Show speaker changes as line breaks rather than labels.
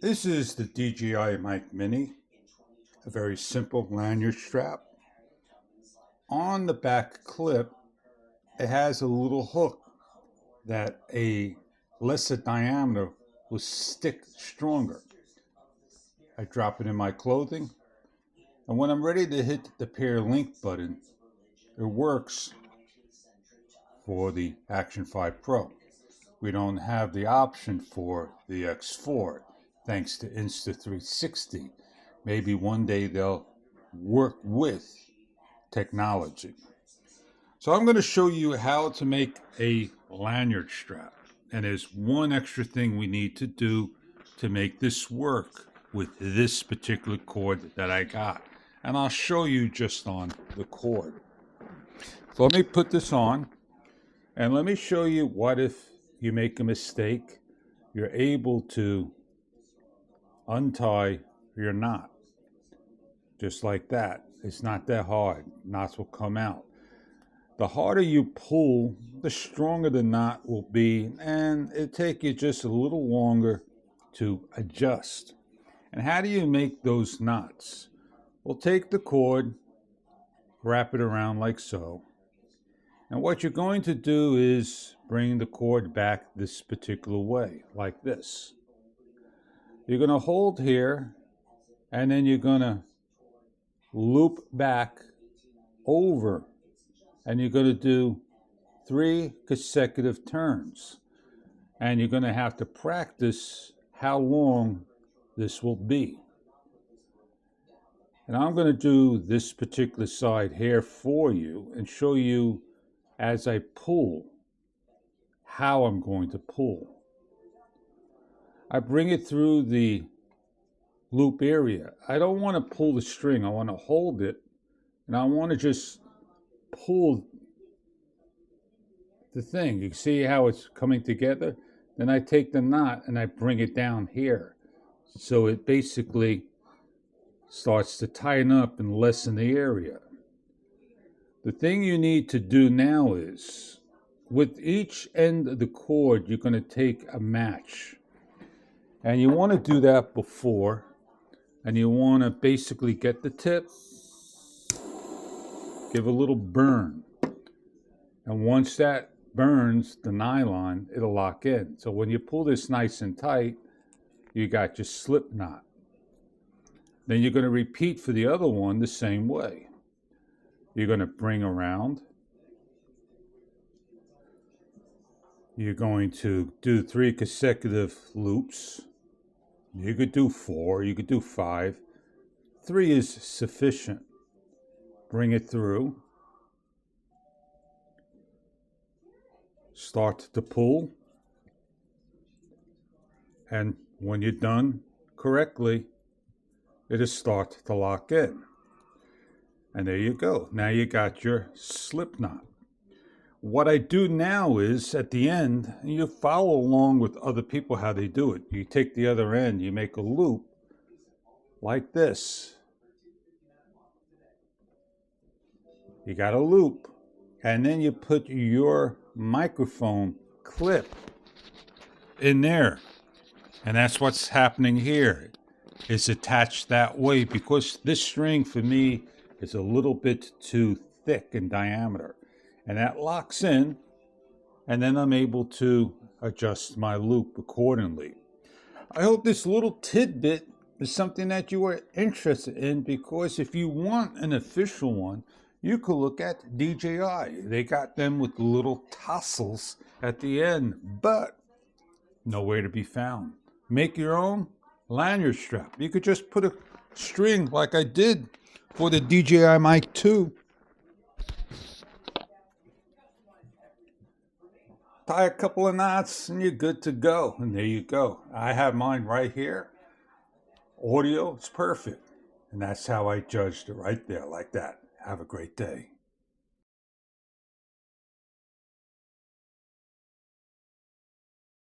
This is the DJI Mic Mini, a very simple lanyard strap. On the back clip, it has a little hook that a lesser diameter will stick stronger. I drop it in my clothing, and when I'm ready to hit the pair link button, it works for the Action 5 Pro. We don't have the option for the X4, thanks to Insta360. Maybe one day they'll work with technology. So I'm going to show you how to make a lanyard strap. And there's one extra thing we need to do to make this work with this particular cord that I got. And I'll show you just on the cord. So let me put this on, and let me show you what if you make a mistake, you're able to untie your knot. Just like that. It's not that hard. Knots will come out. The harder you pull, the stronger the knot will be, and it'll take you just a little longer to adjust. And how do you make those knots? Well, take the cord, wrap it around like so. And what you're going to do is bring the cord back this particular way, like this. You're going to hold here, and then you're going to loop back over, and you're going to do 3 consecutive turns. And you're going to have to practice how long this will be. And I'm going to do this particular side here for you and show you as I pull how I'm going to pull. I bring it through the loop area. I don't want to pull the string. I want to hold it, and I want to just pull the thing. You can see how it's coming together. Then I take the knot and I bring it down here. So it basically starts to tighten up and lessen the area. The thing you need to do now is, with each end of the cord, you're going to take a match. And you want to do that before, and you want to basically get the tip, give a little burn. And once that burns the nylon, it'll lock in. So when you pull this nice and tight, you got your slip knot. Then you're going to repeat for the other one the same way. You're going to bring around. You're going to do 3 consecutive loops. You could do 4, you could do 5. 3 is sufficient. Bring it through. Start to pull. And when you're done correctly, it'll start to lock in. And there you go. Now you got your slip knot. What I do now is, at the end, you follow along with other people how they do it. You take the other end, you make a loop like this. You got a loop. And then you put your microphone clip in there. And that's what's happening here. It's attached that way because this string for me is a little bit too thick in diameter. And that locks in, and then I'm able to adjust my loop accordingly. I hope this little tidbit is something that you are interested in, because if you want an official one, you could look at DJI. They got them with the little tassels at the end, but nowhere to be found. Make your own lanyard strap. You could just put a string like I did for the DJI Mic 2. Tie a couple of knots and you're good to go. And there you go. I have mine right here. Audio is perfect. And that's how I judged it right there, like that. Have a great day.